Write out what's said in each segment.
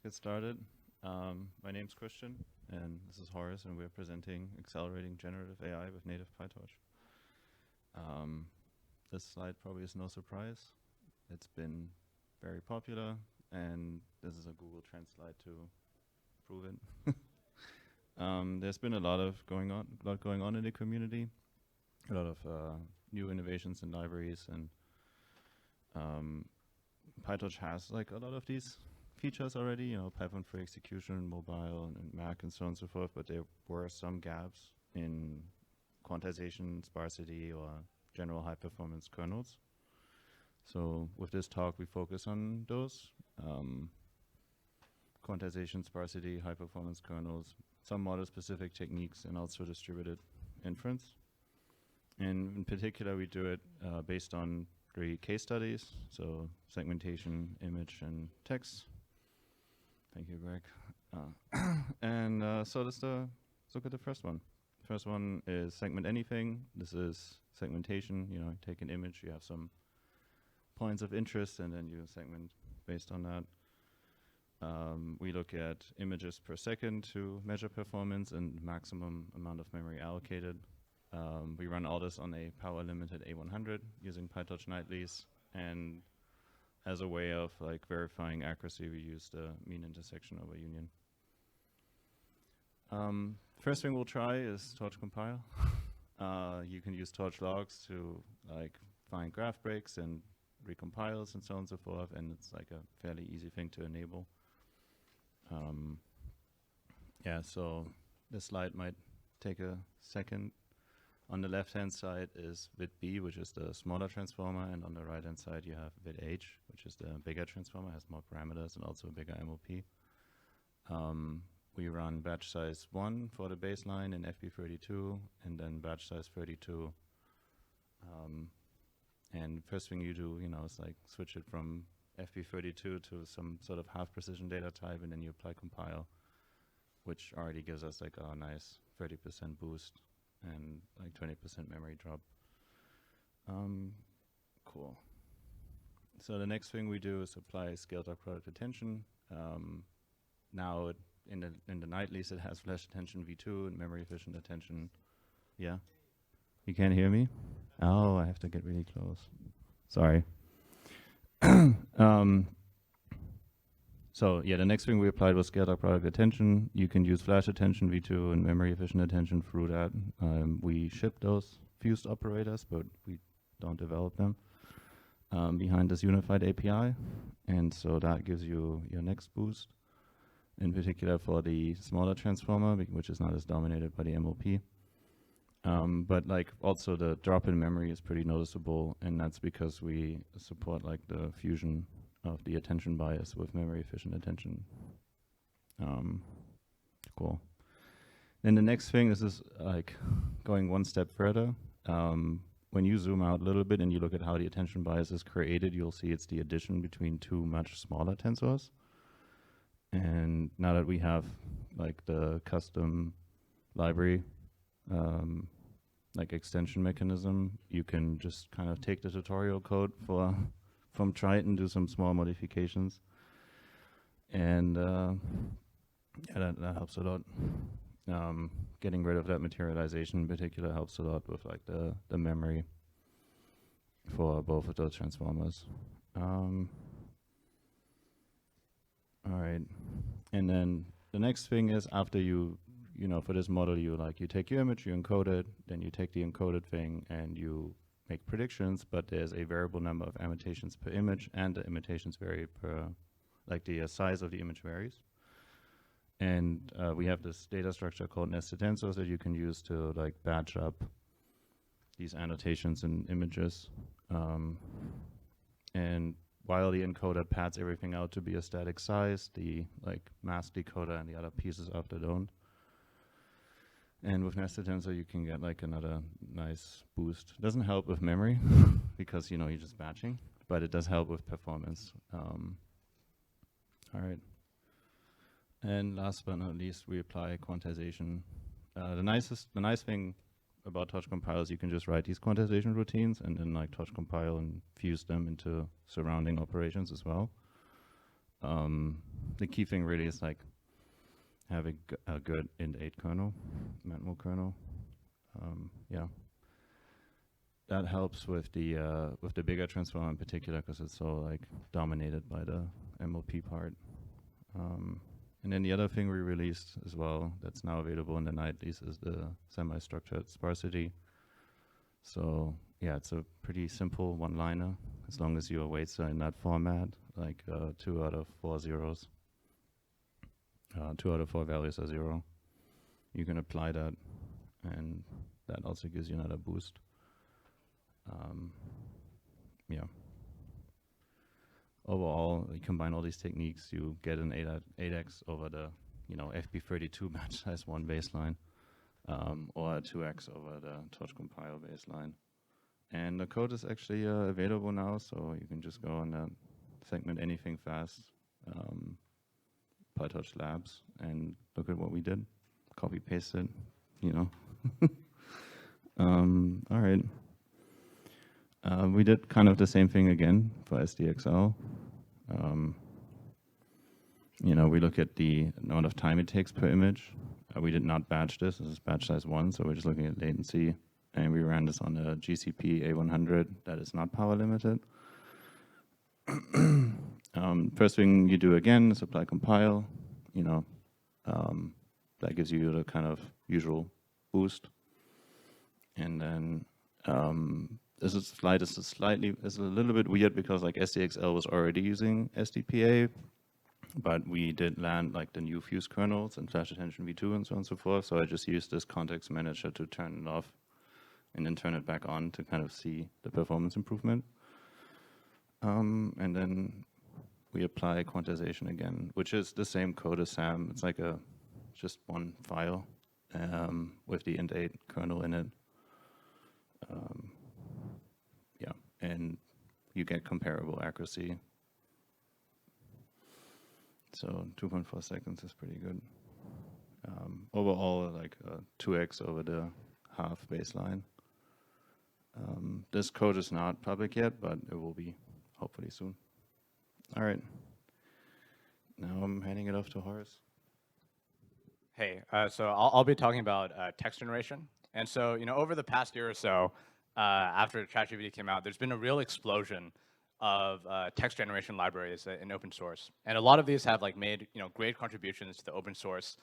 get started. My name's Christian, and this is Horace, and we're presenting Accelerating Generative AI with native PyTorch. This slide probably is no surprise. It's been very popular, and this is a Google Trends slide to prove it. There's been a lot going on in the community, a lot of new innovations and libraries, and PyTorch has like a lot of these features already, you know, Python for execution, mobile, and Mac, and so on and so forth, but there were some gaps in quantization, sparsity, or general high-performance kernels. So with this talk, we focus on those. Quantization, sparsity, high-performance kernels, some model-specific techniques, and also distributed inference. And in particular, we do it based on 3 case studies, so segmentation, image, and text. Thank you, Greg. So let's look at the first one. The first one is segment anything. This is segmentation. You know, take an image, you have some points of interest, and then you segment based on that. We look at images per second to measure performance and maximum amount of memory allocated. We run all this on a power-limited A100 using PyTorch nightlies, and as a way of like verifying accuracy, we use the mean intersection over union. First thing we'll try is torch compile. You can use torch logs to like find graph breaks and recompiles and so on and so forth, and it's like a fairly easy thing to enable. Yeah, so this slide might take a second. On the left-hand side is vid B, which is the smaller transformer, and on the right-hand side you have vid H, which is the bigger transformer, has more parameters and also a bigger MOP. We run batch size 1 for the baseline in FP32, and then batch size 32. And first thing you do, you know, is like switch it from FP32 to some sort of half-precision data type, and then you apply compile, which already gives us like a nice 30% boost and like 20% memory drop. Cool. So the next thing we do is apply scaled-up product attention. Now in the nightlies it has flash attention v2 and memory efficient attention. Yeah? You can't hear me? Oh, I have to get really close. Sorry. So yeah, the next thing we applied was scaled-up product attention. You can use flash attention v2 and memory efficient attention through that. We ship those fused operators, but we don't develop them behind this unified API. And so that gives you your next boost, in particular for the smaller transformer, which is not as dominated by the MOP. But like also the drop in memory is pretty noticeable, and that's because we support like the fusion of the attention bias with memory efficient attention. Cool. Then the next thing, this is like going one step further. When you zoom out a little bit and you look at how the attention bias is created, you'll see it's the addition between 2 much smaller tensors. And now that we have like the custom library, like extension mechanism, you can just kind of take the tutorial code from Triton, do some small modifications, and yeah, that helps a lot. Getting rid of that materialization in particular helps a lot with like the memory for both of those transformers. All right, and then the next thing is after you know, for this model, you take your image, you encode it, then you take the encoded thing and you make predictions, but there's a variable number of annotations per image, and the annotations vary per, like the size of the image varies. And we have this data structure called nested tensors that you can use to like batch up these annotations in images. And while the encoder pads everything out to be a static size, the like mask decoder and the other pieces after don't. And with nested tensor, you can get like another nice boost. It doesn't help with memory because, you know, you're just batching, but it does help with performance. All right. And last but not least, we apply quantization. The nice thing about torch compile is you can just write these quantization routines and then like torch compile and fuse them into surrounding operations as well. the key thing really is like having a good int8 kernel, manual kernel. Yeah, that helps with the bigger transformer in particular because it's so like dominated by the MLP part. And then the other thing we released as well that's now available in the nightlies is the semi-structured sparsity. So yeah, it's a pretty simple one-liner as long as your weights are in that format, like 2 out of 4 zeros. 2 out of 4 values are 0. You can apply that, and that also gives you another boost. Yeah. Overall, you combine all these techniques, you get an 8x over the, FP32 batch size 1 baseline, or a 2x over the Torch compile baseline. And the code is actually available now, so you can just go on that segment anything fast, PyTorch labs, and look at what we did. Copy paste it, all right. We did kind of the same thing again for SDXL. We look at the amount of time it takes per image. We did not batch this. This is batch size 1, so we're just looking at latency. And we ran this on the GCP A100 that is not power limited. First thing you do again is apply compile. That gives you the kind of usual boost. And then this slide is a little bit weird because like SDXL was already using SDPA, but we did land like the new Fuse kernels and Flash Attention v2 and so on and so forth. So I just used this context manager to turn it off and then turn it back on to kind of see the performance improvement. And then we apply quantization again, which is the same code as SAM. It's like just one file with the int8 kernel in it. Yeah, and you get comparable accuracy. So 2.4 seconds is pretty good. Overall, like 2x over the half baseline. This code is not public yet, but it will be hopefully soon. All right. Now I'm handing it off to Horace. Hey, so I'll be talking about text generation. And so, over the past year or so, after ChatGPT came out, there's been a real explosion of text generation libraries in open source. And a lot of these have like made great contributions to the open source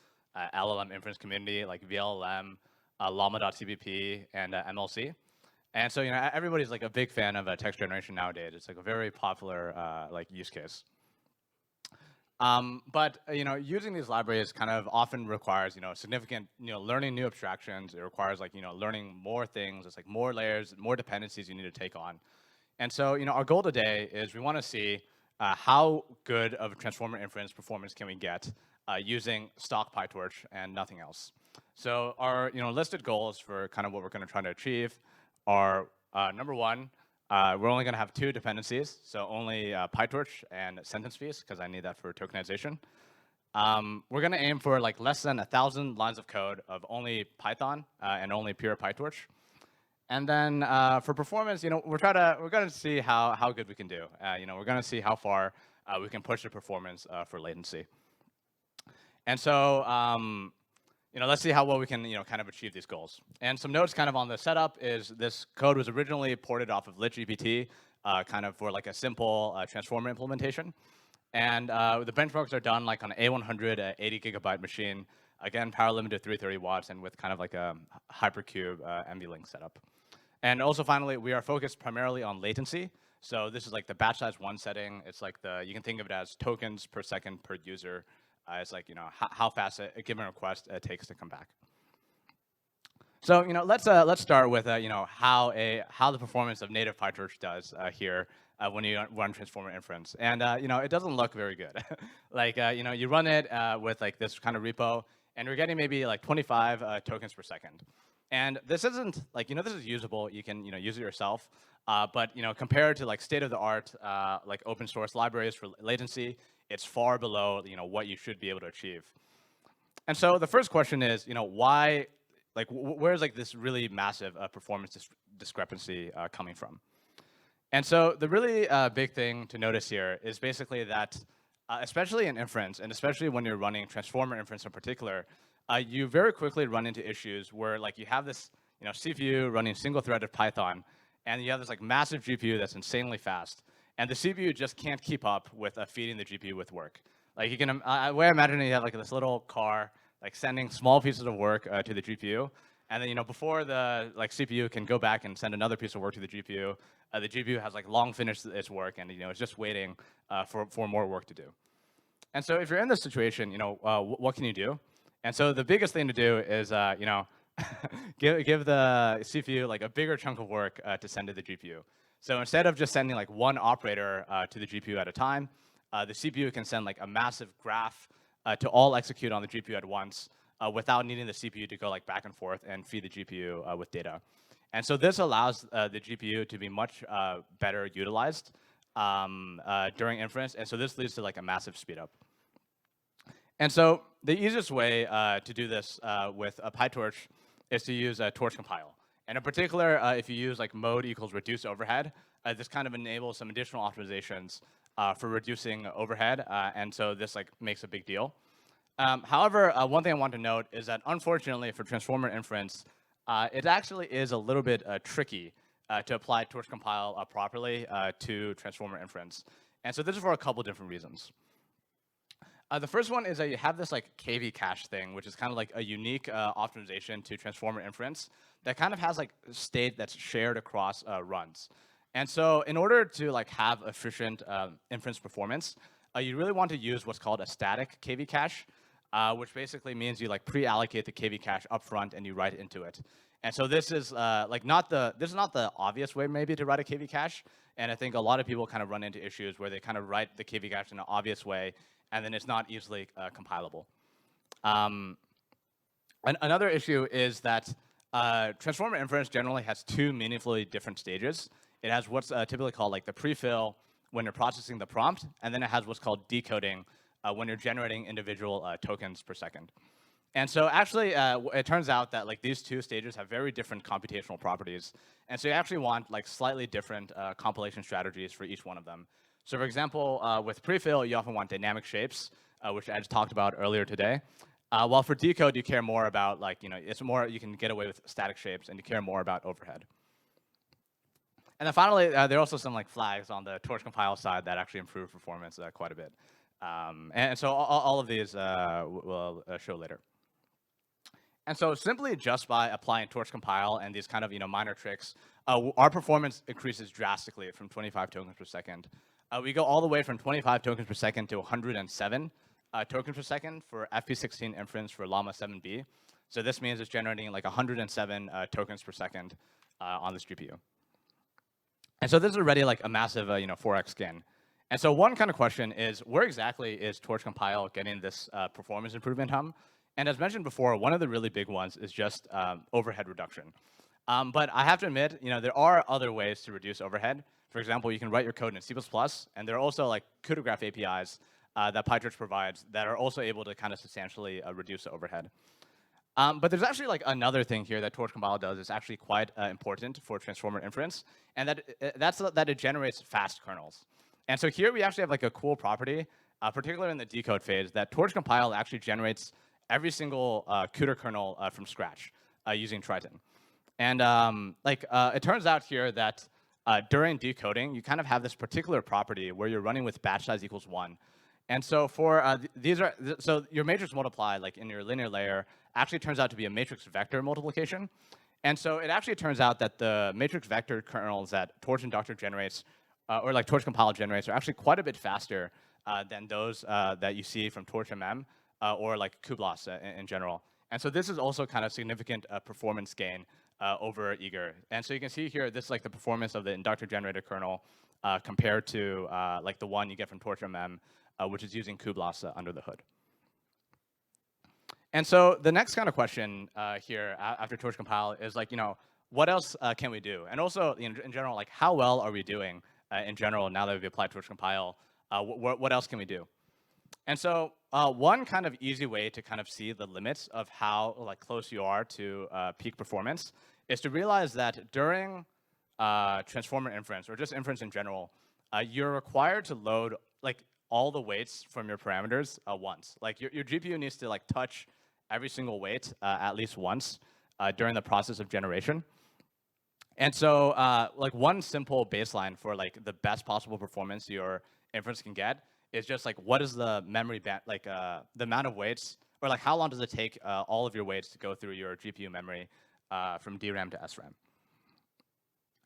LLM inference community, like VLLM, llama.cpp, and MLC. And so, everybody's like a big fan of text generation nowadays. It's like a very popular like use case. But using these libraries kind of often requires significant learning new abstractions. It requires like learning more things. It's like more layers, more dependencies you need to take on. And so our goal today is we want to see how good of a transformer inference performance can we get using stock PyTorch and nothing else. So our listed goals for kind of what we're going to try to achieve are number one. We're only going to have 2 dependencies, so only PyTorch and sentence fees, because I need that for tokenization. We're going to aim for like less than 1,000 lines of code of only Python and only pure PyTorch. And then for performance, we're going to see how good we can do. We're going to see how far we can push the performance for latency. And so let's see how well we can, kind of achieve these goals. And some notes kind of on the setup is this code was originally ported off of LitGPT, kind of for like a simple transformer implementation. And the benchmarks are done like on an A100 80 gigabyte machine, again, power limited 330 watts and with kind of like a hypercube NVLink setup. And also finally, we are focused primarily on latency. So this is like the batch size 1 setting. It's like you can think of it as tokens per second per user. It's like, how fast a given request takes to come back. So, let's start with, how the performance of native PyTorch does here when you run transformer inference. And, it doesn't look very good. Like, you run it with like this kind of repo, and you're getting maybe like 25 tokens per second. And this isn't like, this is usable. You can, use it yourself. But, compared to like state-of-the-art like open source libraries for latency, it's far below, what you should be able to achieve. And so the first question is, why, like, where's like this really massive performance discrepancy coming from? And so the really big thing to notice here is basically that especially in inference, and especially when you're running transformer inference in particular, you very quickly run into issues where like you have this CPU running single-threaded Python, and you have this like massive GPU that's insanely fast, and the CPU just can't keep up with feeding the GPU with work. Like you can, the way I imagine it, you have like this little car like sending small pieces of work to the GPU, and then before the like CPU can go back and send another piece of work to the GPU has like long finished its work, and it's just waiting for more work to do. And so if you're in this situation, what can you do? And so the biggest thing to do is give the CPU like a bigger chunk of work to send to the GPU. So instead of just sending like one operator to the GPU at a time, the CPU can send like a massive graph to all execute on the GPU at once without needing the CPU to go like back and forth and feed the GPU with data. And so this allows the GPU to be much better utilized during inference, and so this leads to like a massive speed up. And so the easiest way to do this with a PyTorch is to use a torch compile. And in particular, if you use like mode equals reduce overhead, this kind of enables some additional optimizations for reducing overhead, and so this like makes a big deal. However, one thing I want to note is that unfortunately for transformer inference, it actually is a little bit tricky to apply torch compile properly to transformer inference. And so this is for a couple different reasons. The first one is that you have this like KV cache thing, which is kind of like a unique optimization to transformer inference that kind of has like state that's shared across runs. And so in order to like have efficient inference performance, you really want to use what's called a static KV cache, which basically means you like pre-allocate the KV cache upfront and you write into it. And so this is like this is not the obvious way maybe to write a KV cache. And I think a lot of people kind of run into issues where they kind of write the KV cache in an obvious way, and then it's not easily compilable. Another issue is that transformer inference generally has two meaningfully different stages. It has what's typically called like the prefill when you're processing the prompt, and then it has what's called decoding when you're generating individual tokens per second. And so actually, it turns out that like these two stages have very different computational properties. And so you actually want like slightly different compilation strategies for each one of them. So for example, with prefill, you often want dynamic shapes, which I just talked about earlier today. While for decode, you care more about like, it's more, you can get away with static shapes and you care more about overhead. And then finally, there are also some like flags on the torch compile side that actually improve performance quite a bit. And so all of these we'll show later. And so simply just by applying torch compile and these kind of minor tricks, our performance increases drastically from 25 tokens per second. We go all the way from 25 tokens per second to 107 tokens per second for FP16 inference for Llama 7B. So this means it's generating like 107 tokens per second on this GPU. And so this is already like a massive 4x gain. And so one kind of question is, where exactly is torch compile getting this performance improvement hum? And as mentioned before, one of the really big ones is just overhead reduction. But I have to admit, there are other ways to reduce overhead. For example, you can write your code in C++, and there are also like CUDA-graph APIs that PyTorch provides that are also able to kind of substantially reduce the overhead. But there's actually like another thing here that torch compile does is actually quite important for transformer inference, and that's that it generates fast kernels. And so here we actually have like a cool property, particularly in the decode phase, that torch compile actually generates every single CUDA kernel from scratch using Triton. And it turns out here that during decoding, you kind of have this particular property where you're running with batch size equals 1. And so for so your matrix multiply, like in your linear layer, actually turns out to be a matrix vector multiplication. And so it actually turns out that the matrix vector kernels that torch inductor generates, or like torch compile generates, are actually quite a bit faster than those that you see from torch MM or like cuBLAS in general. And so this is also kind of significant performance gain over eager. And so you can see here, this is like the performance of the inductor generated kernel compared to like the one you get from torch MM, which is using cuBLAS under the hood. And so the next kind of question here after torch compile is like, what else can we do? And also, in general, like how well are we doing in general now that we've applied torch compile? What else can we do? And so one kind of easy way to kind of see the limits of how like close you are to peak performance is to realize that during transformer inference or just inference in general, you're required to load like all the weights from your parameters once. Like your GPU needs to like touch every single weight at least once during the process of generation. And so like one simple baseline for like the best possible performance your inference can get is just like what is the memory band, like the amount of weights, or like how long does it take all of your weights to go through your GPU memory from DRAM to SRAM.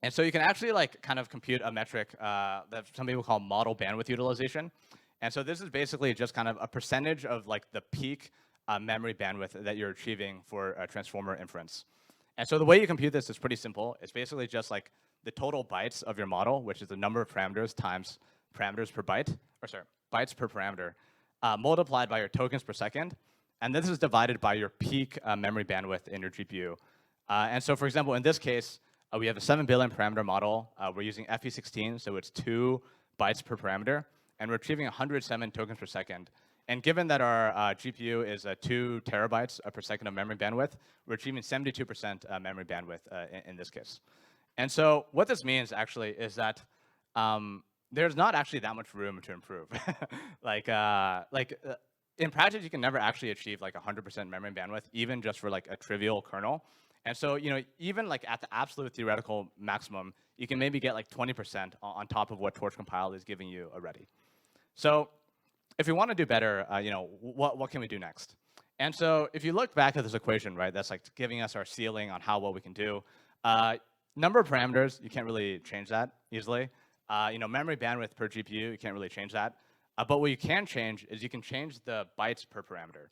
And so you can actually like kind of compute a metric that some people call model bandwidth utilization. And so this is basically just kind of a percentage of like the peak memory bandwidth that you're achieving for a transformer inference. And so the way you compute this is pretty simple. It's basically just like the total bytes of your model, which is the number of parameters times parameters per byte, or sorry, bytes per parameter, multiplied by your tokens per second. And this is divided by your peak memory bandwidth in your GPU. And so for example, in this case, we have a 7 billion parameter model. We're using FE16, so it's 2 bytes per parameter. And we're achieving 107 tokens per second. And given that our GPU is 2 terabytes per second of memory bandwidth, we're achieving 72% memory bandwidth in this case. And so what this means actually is that there's not actually that much room to improve. In practice, you can never actually achieve like 100% memory bandwidth, even just for like a trivial kernel. And so, you know, even like at the absolute theoretical maximum, you can maybe get like 20% on top of what Torch Compile is giving you already. So if we want to do better, you know, what can we do next? And so if you look back at this equation, right, that's like giving us our ceiling on how well we can do. Number of parameters, you can't really change that easily. You know, memory bandwidth per GPU, you can't really change that. But what you can change is you can change the bytes per parameter.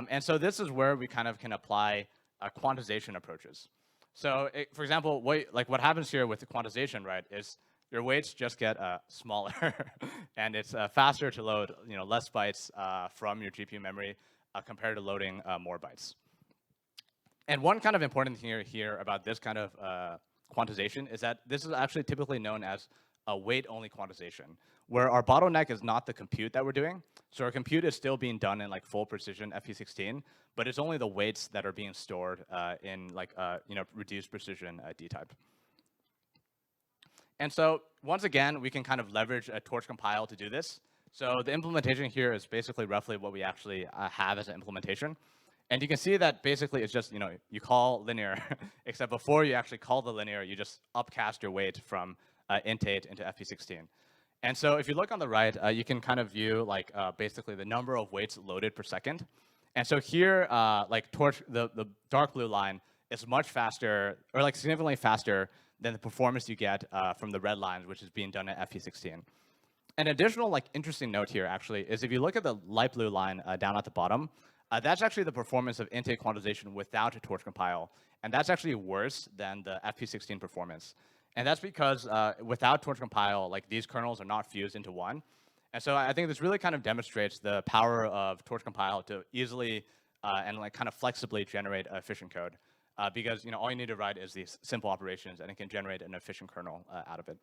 And so this is where we kind of can apply quantization approaches. So for example, what happens here with the quantization, right, is your weights just get smaller, and it's faster to load, you know, less bytes from your GPU memory compared to loading more bytes. And one kind of important thing here about this kind of quantization is that this is actually typically known as a weight-only quantization, where our bottleneck is not the compute that we're doing. So our compute is still being done in like full precision FE16, but it's only the weights that are being stored in like you know, reduced precision D-type. And so once again, we can kind of leverage a Torch Compile to do this. So the implementation here is basically roughly what we actually have as an implementation. And you can see that basically it's just, you know, you call linear, except before you actually call the linear, you just upcast your weight from int8 into FE16. And so if you look on the right, you can kind of view like basically the number of weights loaded per second. And so here, like Torch, the dark blue line is much faster, or like significantly faster than the performance you get from the red lines, which is being done at FE16. An additional like interesting note here actually is if you look at the light blue line down at the bottom, that's actually the performance of int8 quantization without a Torch Compile. And that's actually worse than the FP16 performance. And that's because without Torch Compile, like these kernels are not fused into one. And so I think this really kind of demonstrates the power of Torch Compile to easily and like kind of flexibly generate efficient code. Because, you know, all you need to write is these simple operations, and it can generate an efficient kernel out of it.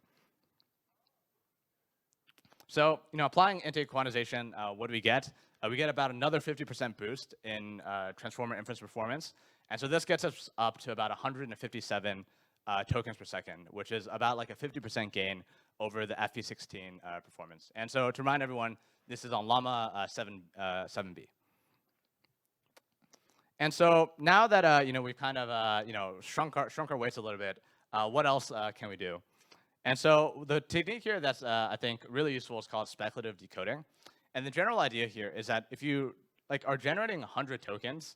So, you know, applying int8 quantization, what do we get? We get about another 50% boost in transformer inference performance. And so this gets us up to about 157 tokens per second, which is about like a 50% gain over the FE16 performance. And so to remind everyone, this is on Llama 7B. And so now that you know, we've kind of you know, shrunk our weights a little bit, what else can we do? And so the technique here that's I think really useful is called speculative decoding. And the general idea here is that if you like are generating 100 tokens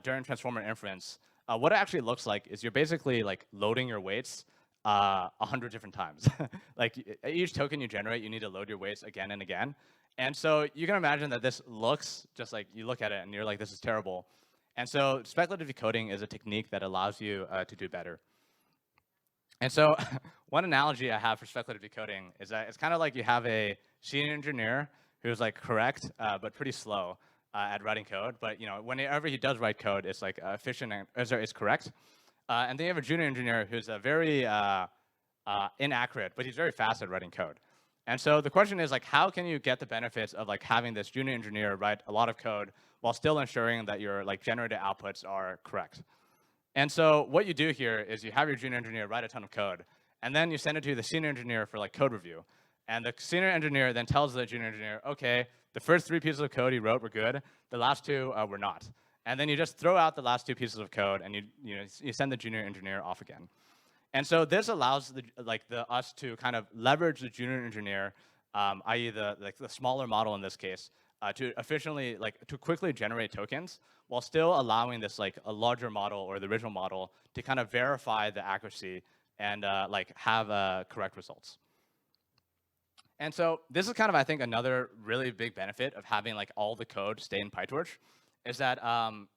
during transformer inference, what it actually looks like is you're basically like loading your weights 100 different times. Like each token you generate, you need to load your weights again and again. And so you can imagine that this looks just like, you look at it and you're like, this is terrible. And so speculative decoding is a technique that allows you to do better. And so one analogy I have for speculative decoding is that it's kind of like you have a senior engineer who's like correct, but pretty slow at writing code. But you know, whenever he does write code, it's like efficient and it's correct. And then you have a junior engineer who's very inaccurate, but he's very fast at writing code. And so the question is like, how can you get the benefits of like having this junior engineer write a lot of code while still ensuring that your like generated outputs are correct? And so what you do here is you have your junior engineer write a ton of code, and then you send it to the senior engineer for like code review. And the senior engineer then tells the junior engineer, okay, the first 3 pieces of code you wrote were good, the last 2 were not. And then you just throw out the last 2 pieces of code and you send the junior engineer off again. And so this allows us to kind of leverage the junior engineer, i.e. the smaller model in this case, to efficiently, to quickly generate tokens while still allowing this a larger model or the original model to kind of verify the accuracy and have correct results. And so this is kind of, I think, another really big benefit of having all the code stay in PyTorch, is that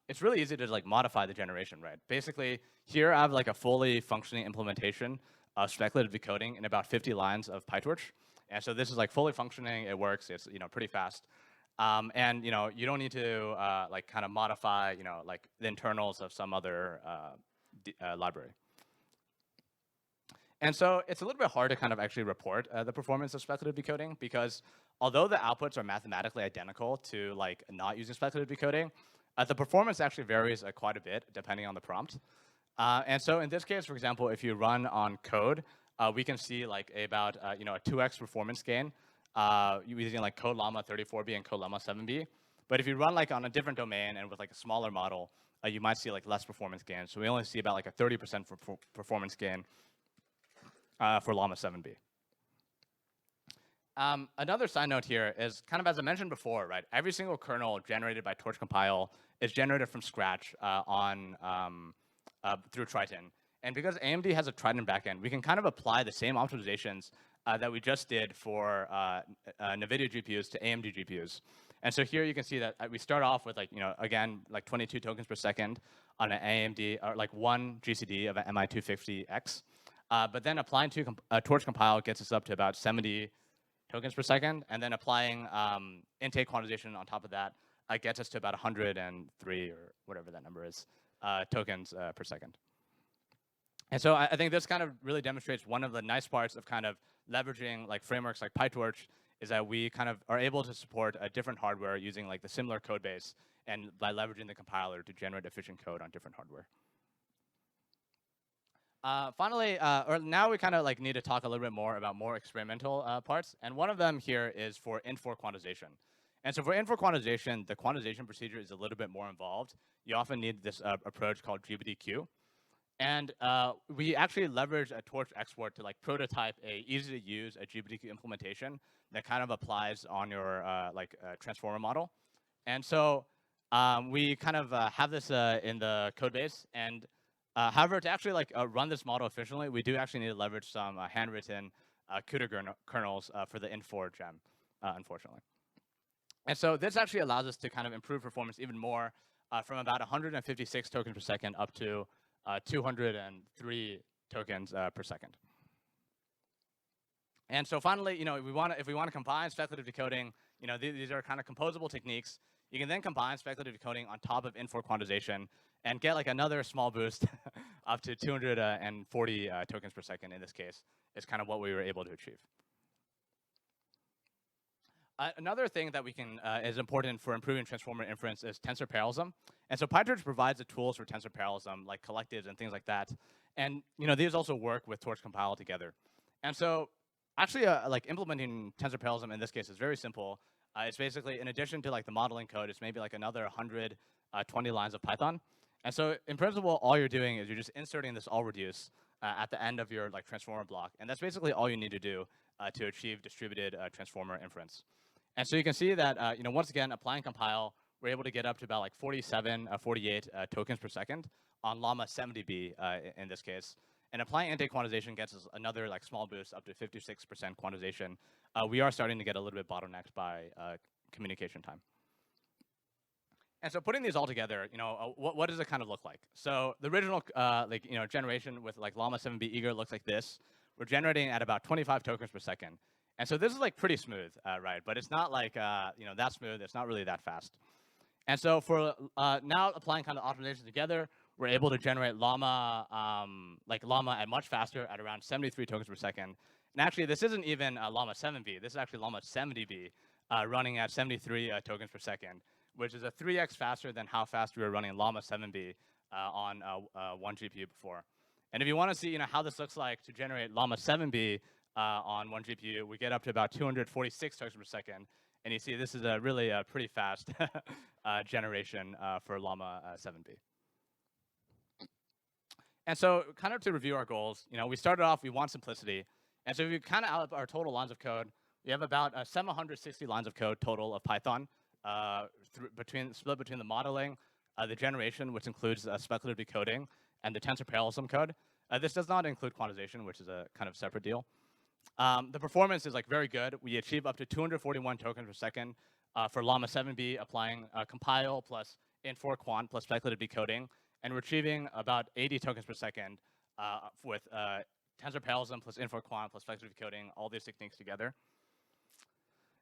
it's really easy to modify the generation, right? Basically, here I have a fully functioning implementation of speculative decoding in about 50 lines of PyTorch. And so this is fully functioning, it works, it's pretty fast. And you don't need to kind of modify the internals of some other library. And so it's a little bit hard to kind of actually report the performance of speculative decoding, because although the outputs are mathematically identical to not using speculative decoding, the performance actually varies quite a bit depending on the prompt. And so in this case, for example, if you run on code, we can see about a 2x performance gain using code llama 34b and code llama 7b. But if you run on a different domain and with a smaller model, you might see less performance gain. So we only see about a 30% performance gain for llama 7b. Another side note here is kind of, as I mentioned before, right? Every single kernel generated by Torch compile is generated from scratch through Triton. And because AMD has a Triton backend, we can kind of apply the same optimizations that we just did for NVIDIA GPUs to AMD GPUs. And so here you can see that we start off with again, 22 tokens per second on an AMD, or 1 GCD of an MI250X. But then applying to Torch compile gets us up to about 70 tokens per second, and then applying intake quantization on top of that gets us to about 103, or whatever that number is, tokens per second. And so I think this kind of really demonstrates one of the nice parts of kind of leveraging frameworks like PyTorch, is that we kind of are able to support a different hardware using the similar code base, and by leveraging the compiler to generate efficient code on different hardware. Finally, or now we kind of need to talk a little bit more about more experimental parts. And one of them here is for int4 quantization. And so for int4 quantization, the quantization procedure is a little bit more involved. You often need this approach called GBDQ. And we actually leverage a Torch export to prototype a easy-to-use GBDQ implementation that kind of applies on your transformer model. And so we kind of have this in the code base. And however, to actually run this model efficiently, we do actually need to leverage some handwritten CUDA kernels for the int4 gem, unfortunately. And so this actually allows us to kind of improve performance even more from about 156 tokens per second up to 203 tokens per second. And so finally, if we want to combine speculative decoding, these are kind of composable techniques. You can then combine speculative decoding on top of int4 quantization and get another small boost up to 240 tokens per second in this case, is kind of what we were able to achieve. Another thing that is important for improving transformer inference is tensor parallelism. And so PyTorch provides the tools for tensor parallelism, like collectives and things like that. And these also work with Torch compile together. And so actually, implementing tensor parallelism in this case is very simple. It's basically, in addition to the modeling code, it's maybe another 120 lines of Python. And so in principle, all you're doing is you're just inserting this all reduce at the end of your transformer block. And that's basically all you need to do to achieve distributed transformer inference. And so you can see that, once again, applying compile, we're able to get up to about 47, 48 tokens per second on llama 70b in this case. And applying intake quantization gets us another small boost up to 56% quantization. We are starting to get a little bit bottlenecked by communication time. And so putting these all together, what does it kind of look like? So the original generation with llama 7b eager looks like this. We're generating at about 25 tokens per second. And so this is pretty smooth, right? But it's not that smooth. It's not really that fast. And so for now applying kind of optimization together, we're able to generate llama at much faster at around 73 tokens per second. And actually, this isn't even llama 7b. This is actually llama 70b running at 73 tokens per second, which is a 3x faster than how fast we were running llama 7b on one GPU before. And if you want to see how this looks like to generate llama 7b on one GPU, we get up to about 246 tokens per second. And you see this is a really pretty fast generation for Llama 7B. And so kind of to review our goals, we started off, we want simplicity. And so if we kind of add up our total lines of code, we have about 760 lines of code total of Python, split between the modeling, the generation, which includes speculative decoding, and the tensor parallelism code. This does not include quantization, which is a kind of separate deal. The performance is very good. We achieve up to 241 tokens per second for Llama 7B, applying compile plus int4 quant plus speculative decoding, and retrieving about 80 tokens per second with tensor parallelism plus int4 quant plus speculative decoding, all these techniques together.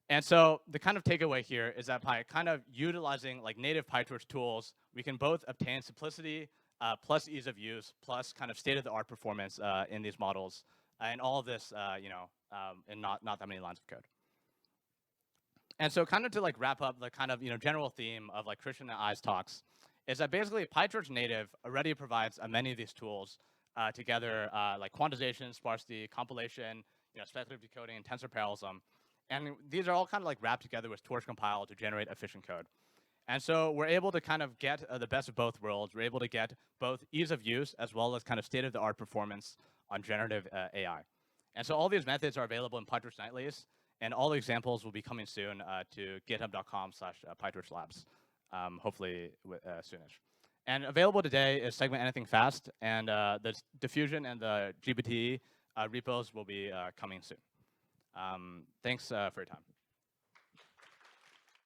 And so the kind of takeaway here is that by kind of utilizing native PyTorch tools, we can both obtain simplicity plus ease of use plus kind of state-of-the-art performance in these models, and all of this, in not that many lines of code. And so kind of to wrap up the kind of general theme of Christian and I's talks, is that basically PyTorch native already provides many of these tools together, like quantization, sparsity, compilation, speculative decoding, and tensor parallelism. And these are all kind of wrapped together with Torch compile to generate efficient code. And so we're able to kind of get the best of both worlds. We're able to get both ease of use as well as kind of state-of-the-art performance on generative AI. And so all these methods are available in PyTorch Nightlies, and all the examples will be coming soon to github.com/PyTorchLabs, hopefully soonish. And available today is Segment Anything Fast, and the diffusion and the GPT repos will be coming soon. Thanks for your time.